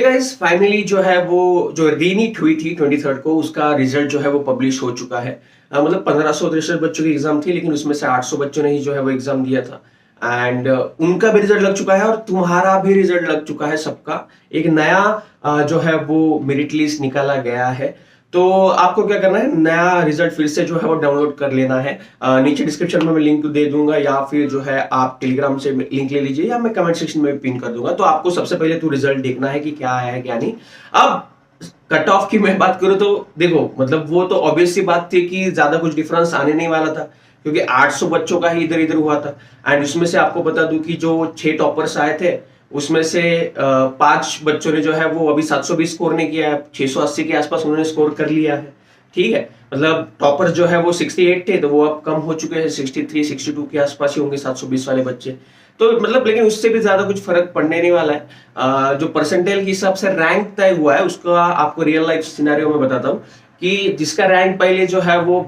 Guys finally जो है वो जो रीनीट हुई थी 23 को, उसका रिजल्ट जो है वो पब्लिश हो चुका है। मतलब 1563 बच्चों की एग्जाम थी, लेकिन उसमें से 800 बच्चों ने ही जो है वो एग्जाम दिया था। एंड उनका भी रिजल्ट लग चुका है और तुम्हारा भी रिजल्ट लग चुका है सबका। एक नया जो है वो मेरिट लिस्ट निकाला गया है। तो आपको क्या करना है, नया रिजल्ट फिर से जो है वो डाउनलोड कर लेना है। नीचे डिस्क्रिप्शन में मैं लिंक दे दूंगा, या फिर जो है आप टेलीग्राम से लिंक ले लीजिए, या मैं कमेंट सेक्शन में पिन कर दूंगा। तो आपको सबसे पहले तो रिजल्ट देखना है कि क्या आया है क्या नहीं। अब कट ऑफ की मैं बात करूं तो देखो, मतलब वो तो ऑब्वियस सी बात थी कि ज्यादा कुछ डिफरेंस आने नहीं वाला था, क्योंकि 800 बच्चों का ही इधर इधर हुआ था। एंड उसमें से आपको बता दूं कि जो 6 टॉपर्स आए थे, उसमें से 5 बच्चों ने जो है वो अभी 720 स्कोर नहीं किया है, 680 के आसपास उन्होंने स्कोर कर लिया है। ठीक है, मतलब टॉपर जो है वो 68 थे, तो वो अब कम हो चुके हैं, 63 62 के आसपास ही होंगे 720 वाले बच्चे। तो मतलब लेकिन उससे भी ज्यादा कुछ फर्क पड़ने नहीं वाला है। जो परसेंटाइल के हिसाब से रैंक तय हुआ है, उसका आपको रियल लाइफ सिनेरियो में बताता हूँ कि जिसका रैंक पहले जो है वो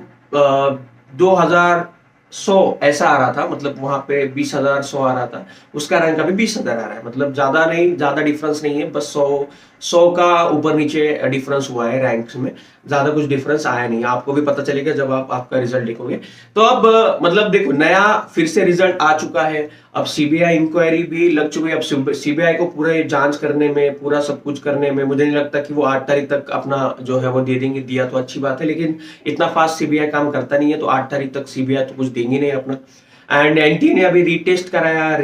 2100 ऐसा आ रहा था, मतलब वहां पे 20,100 आ रहा था, उसका रैंक अभी 20,000 आ रहा है। मतलब ज्यादा नहीं, ज्यादा डिफरेंस नहीं है, बस 100 का ऊपर नीचे डिफरेंस हुआ है रैंक्स में। ज्यादा कुछ डिफरेंस आया नहीं, आपको भी पता चलेगा जब आप आपका रिजल्ट देखोगे। तो अब मतलब देखो, नया फिर से रिजल्ट आ चुका है। अब सीबीआई इंक्वायरी भी लग चुकी है। अब सीबीआई को पूरे जांच करने में, पूरा सब कुछ करने में, मुझे नहीं लगता कि वो 8 तारीख तक अपना जो है वो दे देंगे। दिया तो अच्छी बात है, लेकिन इतना फास्ट सीबीआई काम करता नहीं है, तो 8 तारीख तक सीबीआई तो कुछ देंगे नहीं अपना। एंड एनटीए ने अभी रीटेस्ट कराया,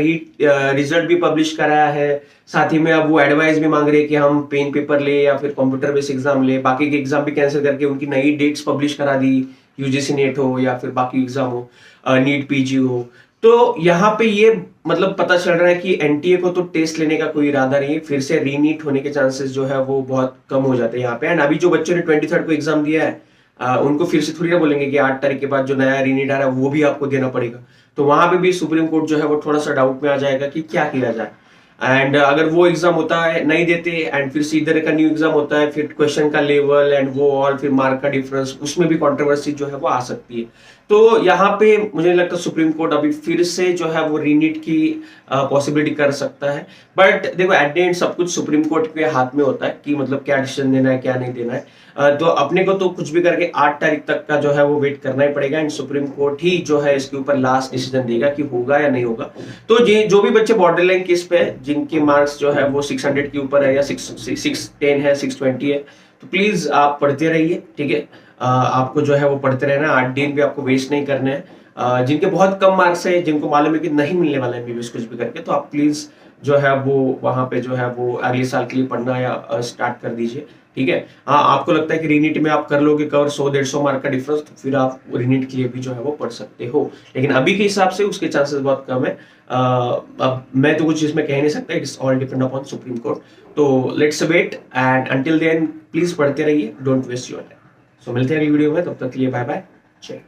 रिजल्ट भी पब्लिश कराया है। साथ ही में अब वो एडवाइस भी मांग रहे हैं कि हम पेन पेपर ले या फिर कंप्यूटर बेस्ड एग्जाम ले। बाकी के एग्जाम भी कैंसिल करके उनकी नई डेट्स पब्लिश करा दी, यूजीसी नेट हो या फिर बाकी एग्जाम हो, नीट पीजी हो। तो यहाँ पे ये मतलब पता चल रहा है कि एनटीए को तो टेस्ट लेने का कोई इरादा नहीं है, फिर से रीनीट होने के चांसेस जो है वो बहुत कम हो जाते हैं यहाँ पे। एंड अभी जो बच्चों ने 23 को एग्जाम दिया है, उनको फिर से थोड़ी ना बोलेंगे कि 8 तारीख के बाद जो नया रीनीट आ रहा है वो भी आपको देना पड़ेगा। तो वहां पे भी सुप्रीम कोर्ट जो है वो थोड़ा सा डाउट में आ जाएगा कि क्या किया जाए। एंड अगर वो एग्जाम होता है, नहीं देते, एंड फिर से इधर का न्यू एग्जाम होता है, फिर क्वेश्चन का लेवल एंड वो ऑल, फिर मार्क का डिफरेंस, उसमें भी कंट्रोवर्सी जो है वो आ सकती है। तो यहाँ पे मुझे नहीं लगता सुप्रीम कोर्ट अभी फिर से जो है वो रीनीट की पॉसिबिलिटी कर सकता है। बट देखो, एट द एंड सब कुछ सुप्रीम कोर्ट के हाथ में होता है कि मतलब क्या डिसीजन देना है क्या नहीं देना है। तो अपने को तो कुछ भी करके 8 तारीख तक का जो है वो वेट करना ही पड़ेगा। एंड सुप्रीम कोर्ट ही जो है इसके ऊपर लास्ट डिसीजन देगा कि होगा या नहीं होगा। तो जो भी बच्चे बॉर्डर लाइन केस पे है, जिनके मार्क्स जो है वो 600 के ऊपर है, या 610 है, 620 है, तो प्लीज आप पढ़ते रहिए। ठीक है, आपको जो है वो पढ़ते रहना है, 8 दिन भी आपको वेस्ट नहीं करने हैं। जिनके बहुत कम मार्क्स है, जिनको मालूम है कि नहीं मिलने वाला है एमबीबीएस कुछ भी करके, तो आप प्लीज जो है वो वहां पे जो है वो अगले साल के लिए पढ़ना या स्टार्ट कर दीजिए। ठीक है, हाँ, आपको लगता है कि रीनीट में आप कर लोगे कवर 100-150 मार्क का डिफरेंस, तो फिर आप रीनीट के लिए भी जो है वो पढ़ सकते हो। लेकिन अभी के हिसाब से उसके चांसेस बहुत कम है। अब मैं तो कुछ इसमें कह नहीं सकता, it's all depend upon Supreme Court. तो let's wait, and until then please पढ़ते रहिए, don't waste your time. So मिलते हैं अगली वीडियो में, तब तक के लिए बाय बाय, जय।